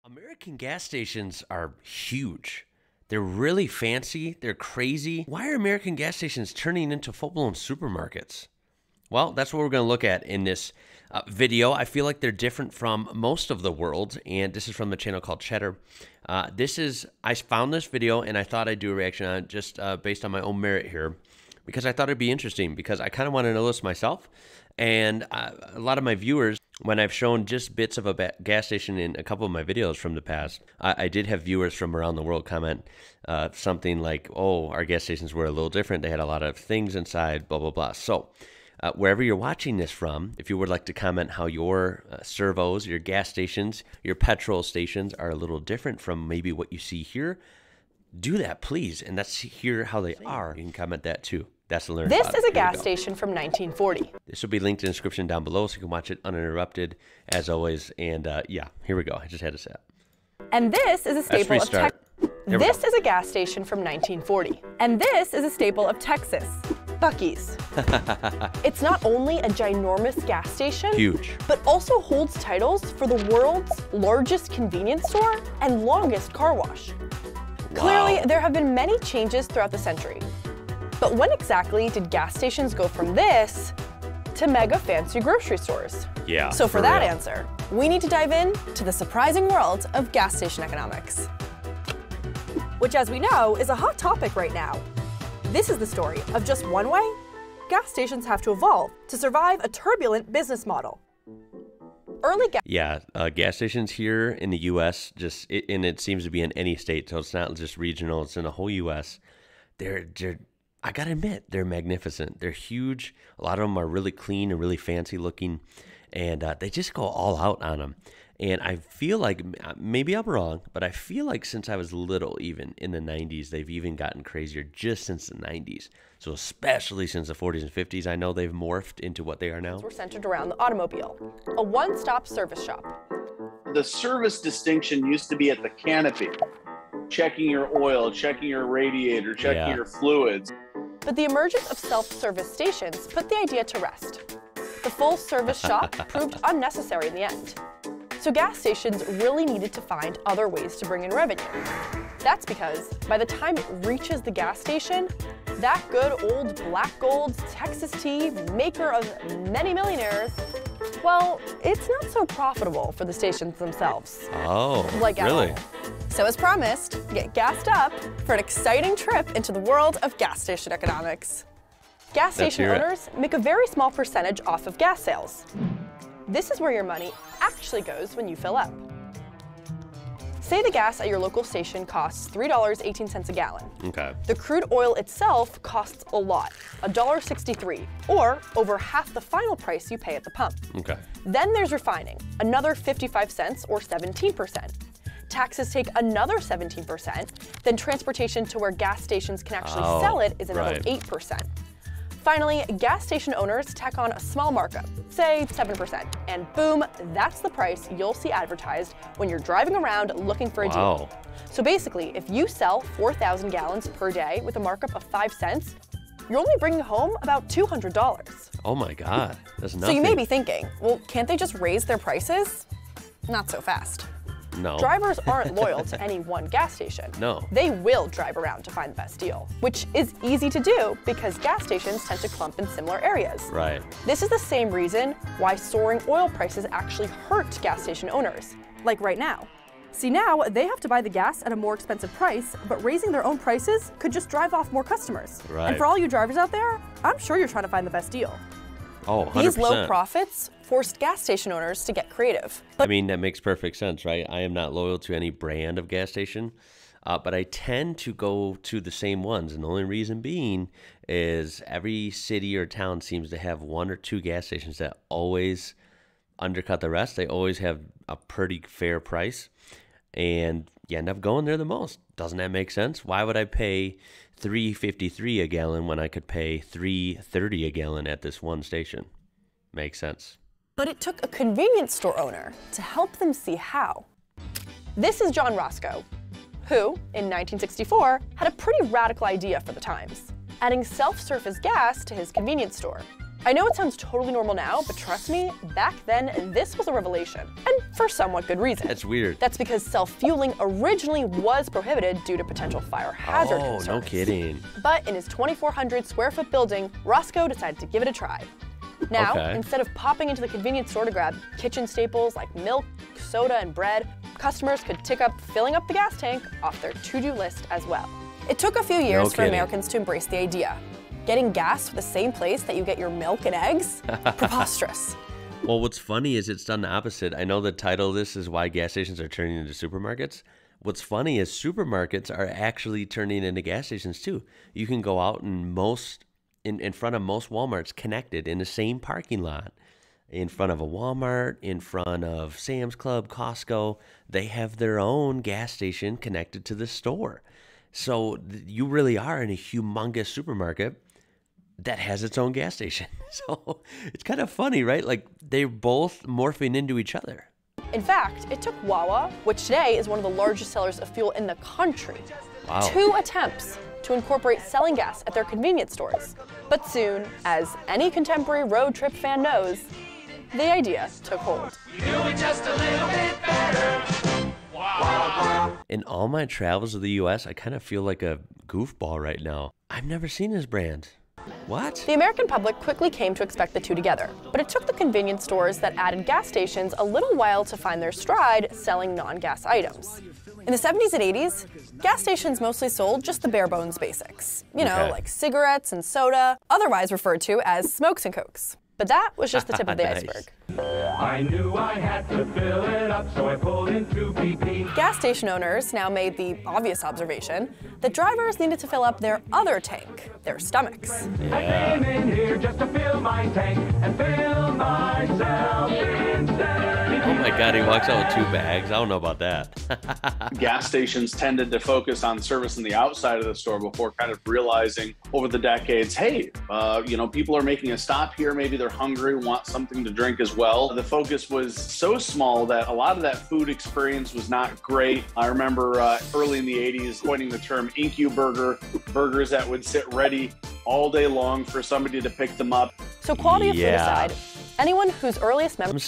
American gas stations are huge. They're really fancy. They're crazy. Why are American gas stations turning into full-blown supermarkets? Well, that's what we're going to look at in this video. I feel like they're different from most of the world, and this is from the channel called Cheddar. I found this video, and I thought I'd do a reaction on it just based on my own merit here, because I thought it'd be interesting, because I kind of want to know this myself. And a lot of my viewers, when I've shown just bits of a gas station in a couple of my videos from the past, I did have viewers from around the world comment something like, oh, our gas stations were a little different. They had a lot of things inside, blah, blah, blah. So wherever you're watching this from, if you would like to comment how your servos, your gas stations, your petrol stations are a little different from maybe what you see here, do that, please. And let's hear how they are. You can comment that too. That's to learn. This is a gas station from 1940. This will be linked in the description down below so you can watch it uninterrupted as always. And yeah, here we go. I just had to say it. And this is a staple of Texas. This is a gas station from 1940. And this is a staple of Texas, Buc-ee's. It's not only a ginormous gas station, huge, but also holds titles for the world's largest convenience store and longest car wash. Wow. Clearly, there have been many changes throughout the century. But when exactly did gas stations go from this to mega fancy grocery stores? Yeah. So for that answer, we need to dive in to the surprising world of gas station economics, which, as we know, is a hot topic right now. This is the story of just one way gas stations have to evolve to survive a turbulent business model. Gas stations here in the U.S., and it seems to be in any state, so it's not just regional, it's in the whole U.S., I gotta admit, they're magnificent. They're huge. A lot of them are really clean and really fancy looking, and they just go all out on them. And I feel like, maybe I'm wrong, but I feel like since I was little, even in the 90s, they've even gotten crazier just since the 90s. So especially since the 40s and 50s, I know they've morphed into what they are now. We're centered around the automobile, a one-stop service shop. The service distinction used to be at the canopy, checking your oil, checking your radiator, checking your fluids. But the emergence of self-service stations put the idea to rest. The full-service shop proved unnecessary in the end. So gas stations really needed to find other ways to bring in revenue. That's because by the time it reaches the gas station, that good old Black Gold Texas tea, maker of many millionaires, well, it's not so profitable for the stations themselves. Oh, really? So as promised, get gassed up for an exciting trip into the world of gas station economics. Gas station owners make a very small percentage off of gas sales. This is where your money actually goes when you fill up. Say the gas at your local station costs $3.18 a gallon. Okay. The crude oil itself costs a lot, $1.63, or over half the final price you pay at the pump. Okay. Then there's refining, another 55 cents or 17%. Taxes take another 17%, then transportation to where gas stations can actually sell it is another 8%. Finally, gas station owners tack on a small markup, say 7%, and boom, that's the price you'll see advertised when you're driving around looking for a deal. So basically, if you sell 4,000 gallons per day with a markup of 5 cents, you're only bringing home about $200. Oh my God, that's nothing. So you may be thinking, well, can't they just raise their prices? Not so fast. No. Drivers aren't loyal to any one gas station. No. They will drive around to find the best deal, which is easy to do because gas stations tend to clump in similar areas. Right. This is the same reason why soaring oil prices actually hurt gas station owners, like right now. See, now they have to buy the gas at a more expensive price, but raising their own prices could just drive off more customers. Right. And for all you drivers out there, I'm sure you're trying to find the best deal. Oh, 100%. These low profits forced gas station owners to get creative. I mean, that makes perfect sense, right? I am not loyal to any brand of gas station, but I tend to go to the same ones. And the only reason being is every city or town seems to have one or two gas stations that always undercut the rest. They always have a pretty fair price, and you end up going there the most. Doesn't that make sense? Why would I pay $3.53 a gallon when I could pay $3.30 a gallon at this one station? Makes sense. But it took a convenience store owner to help them see how. This is John Roscoe, who, in 1964, had a pretty radical idea for the times, adding self-service gas to his convenience store. I know it sounds totally normal now, but trust me, back then, this was a revelation. And for somewhat good reason. That's weird. That's because self-fueling originally was prohibited due to potential fire hazard concerns. No kidding. But in his 2,400 square foot building, Roscoe decided to give it a try. Now, instead of popping into the convenience store to grab kitchen staples like milk, soda, and bread, customers could tick up filling up the gas tank off their to-do list as well. It took a few years for Americans to embrace the idea. Getting gas from the same place that you get your milk and eggs? Preposterous. Well, what's funny is it's done the opposite. I know the title of this is why gas stations are turning into supermarkets. What's funny is supermarkets are actually turning into gas stations too. You can go out and in front of most Walmarts connected in the same parking lot. In front of a Walmart, in front of Sam's Club, Costco, they have their own gas station connected to the store. So you really are in a humongous supermarket that has its own gas station. So it's kind of funny, right? Like they're both morphing into each other. In fact, it took Wawa, which today is one of the largest sellers of fuel in the country, 2 attempts to incorporate selling gas at their convenience stores. But soon, as any contemporary road trip fan knows, the idea took hold. In all my travels of the U.S., I kind of feel like a goofball right now. I've never seen this brand. What? The American public quickly came to expect the two together, but it took the convenience stores that added gas stations a little while to find their stride selling non-gas items. In the 70s and 80s, gas stations mostly sold just the bare bones basics. You know, like cigarettes and soda, otherwise referred to as smokes and cokes. But that was just the tip of the iceberg. I knew I had to fill it up, so I pulled into BP. Gas station owners now made the obvious observation that drivers needed to fill up their other tank, their stomachs. I came in here just to fill my tank and fill myself instead. Oh my God, he walks out with 2 bags. I don't know about that. Gas stations tended to focus on servicing the outside of the store before kind of realizing over the decades, hey, people are making a stop here. Maybe they're hungry, want something to drink as well. The focus was so small that a lot of that food experience was not great. I remember early in the 80s coining the term IncuBurger, burgers that would sit ready all day long for somebody to pick them up. So quality of food aside, anyone whose earliest memory... I'm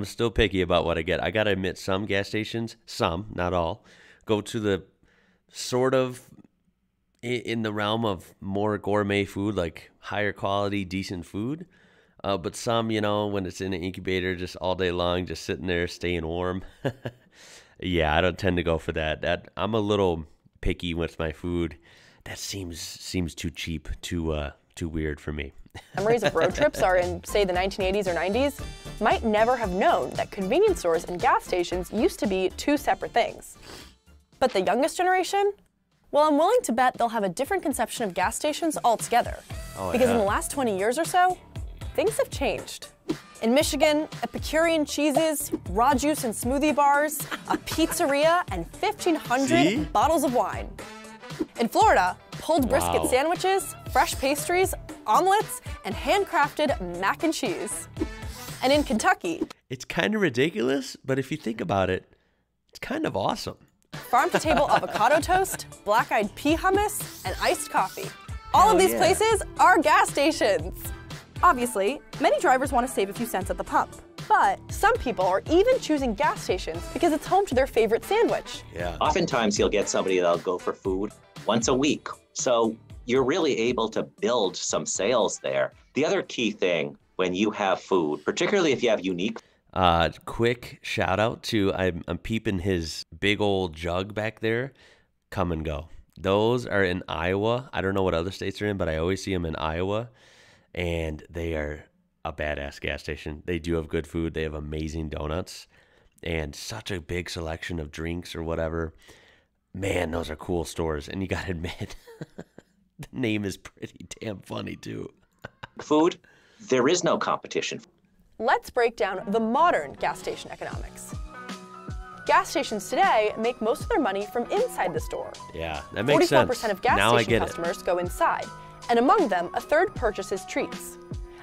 still picky about what I get. I gotta admit, some gas stations, some, not all, go to the sort of in the realm of more gourmet food, like higher quality, decent food. But some, when it's in an incubator just all day long, just sitting there staying warm. Yeah, I don't tend to go for that. I'm a little picky with my food. That seems too cheap, too weird for me. Memories of road trips are in, say, the 1980s or 90s, might never have known that convenience stores and gas stations used to be 2 separate things. But the youngest generation? Well, I'm willing to bet they'll have a different conception of gas stations altogether. Because in the last 20 years or so, things have changed. In Michigan, Epicurean cheeses, raw juice and smoothie bars, a pizzeria, and 1,500 bottles of wine. In Florida, pulled brisket sandwiches, fresh pastries, omelets, and handcrafted mac and cheese. And in Kentucky... It's kind of ridiculous, but if you think about it, it's kind of awesome. Farm-to-table avocado toast, black-eyed pea hummus, and iced coffee. All of these places are gas stations. Obviously, many drivers want to save a few cents at the pump. But some people are even choosing gas stations because it's home to their favorite sandwich. Yeah. Oftentimes you'll get somebody that'll go for food once a week. So you're really able to build some sales there. The other key thing when you have food, particularly if you have unique... Quick shout out to, I'm peeping his big old jug back there, Come and Go. Those are in Iowa. I don't know what other states are in, but I always see them in Iowa. And they are a badass gas station. They do have good food. They have amazing donuts and such a big selection of drinks or whatever. Man, those are cool stores. And you got to admit, the name is pretty damn funny too. Food, there is no competition. Let's break down the modern gas station economics. Gas stations today make most of their money from inside the store. Yeah, that makes sense. 44% of gas station customers go inside, and among them, a third purchases treats.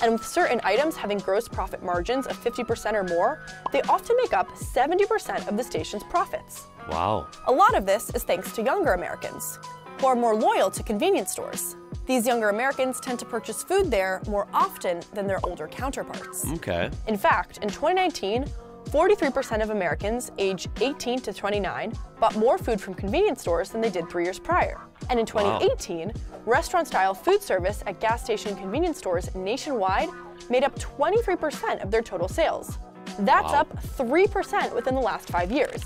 And with certain items having gross profit margins of 50% or more, they often make up 70% of the station's profits. Wow. A lot of this is thanks to younger Americans. who are more loyal to convenience stores. These younger Americans tend to purchase food there more often than their older counterparts. Okay. In fact, in 2019, 43% of Americans aged 18 to 29 bought more food from convenience stores than they did 3 years prior. And in 2018, restaurant-style food service at gas station and convenience stores nationwide made up 23% of their total sales. That's up 3% within the last 5 years.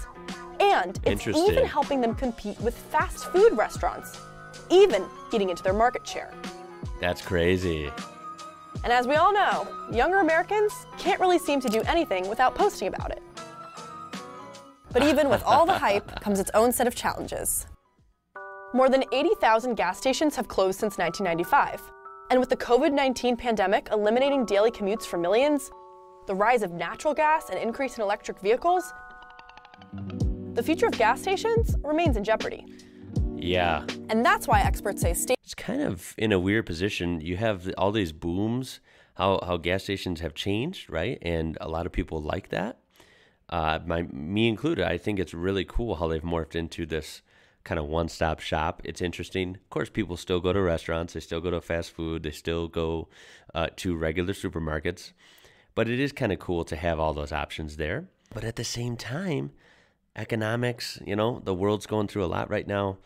And it's even helping them compete with fast food restaurants, even eating into their market share. That's crazy. And as we all know, younger Americans can't really seem to do anything without posting about it. But even with all the hype comes its own set of challenges. More than 80,000 gas stations have closed since 1995. And with the COVID-19 pandemic eliminating daily commutes for millions, the rise of natural gas and increase in electric vehicles, the future of gas stations remains in jeopardy. Yeah. And that's why experts say it's kind of in a weird position. You have all these booms, how gas stations have changed, right? And a lot of people like that. Me included, I think it's really cool how they've morphed into this kind of one-stop shop. It's interesting. Of course, people still go to restaurants. They still go to fast food. They still go to regular supermarkets. But it is kind of cool to have all those options there. But at the same time, economics, the world's going through a lot right now.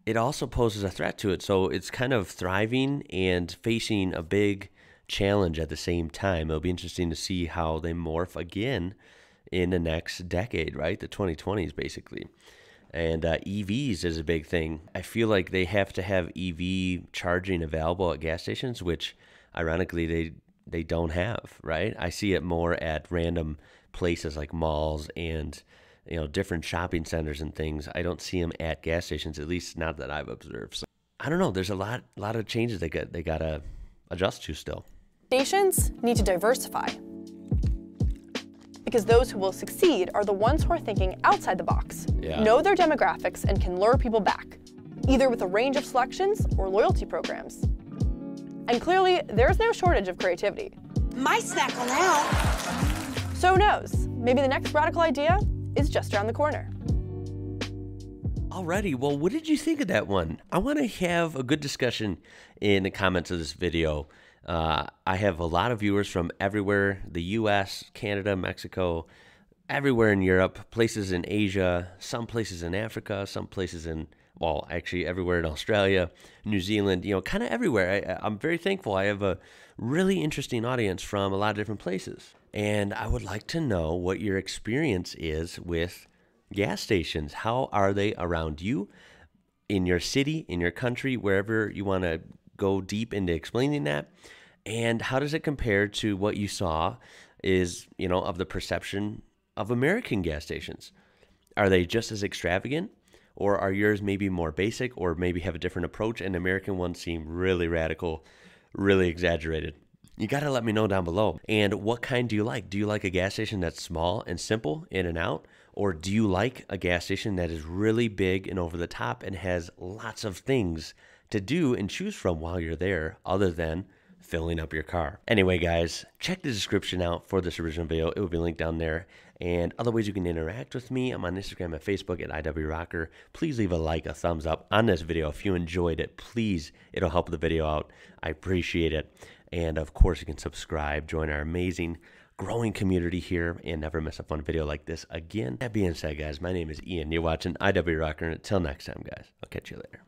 It also poses a threat to it. So it's kind of thriving and facing a big challenge at the same time. It'll be interesting to see how they morph again in the next decade, right? The 2020s, basically. And EVs is a big thing. I feel like they have to have EV charging available at gas stations, which ironically they don't have, right? I see it more at random places like malls and different shopping centers and things. I don't see them at gas stations, at least not that I've observed. So I don't know. There's a lot of changes they gotta adjust to still. Stations need to diversify, because those who will succeed are the ones who are thinking outside the box, know their demographics, and can lure people back, either with a range of selections or loyalty programs. And clearly, there's no shortage of creativity. My snack now. So who knows? Maybe the next radical idea is just around the corner. Alrighty, well, what did you think of that one? I want to have a good discussion in the comments of this video. I have a lot of viewers from everywhere, the US, Canada, Mexico, everywhere in Europe, places in Asia, some places in Africa, some places in, well, actually everywhere in Australia, New Zealand, kind of everywhere. I'm very thankful. I have a really interesting audience from a lot of different places. And I would like to know what your experience is with gas stations. How are they around you, in your city, in your country, wherever you want to go deep into explaining that? And how does it compare to what you saw is, of the perception of American gas stations? Are they just as extravagant, or are yours maybe more basic, or maybe have a different approach, and American ones seem really radical, really exaggerated? You got to let me know down below. And what kind do you like? Do you like a gas station that's small and simple, in and out? Or do you like a gas station that is really big and over the top and has lots of things to do and choose from while you're there, other than filling up your car? Anyway, guys, check the description out for this original video. It will be linked down there. And other ways you can interact with me, I'm on Instagram and Facebook at IWrocker. Please leave a like, a thumbs up on this video if you enjoyed it. Please, it'll help the video out. I appreciate it. And of course, you can subscribe, join our amazing growing community here, and never miss a fun video like this again. That being said, guys, my name is Ian. You're watching IWrocker, and until next time, guys, I'll catch you later.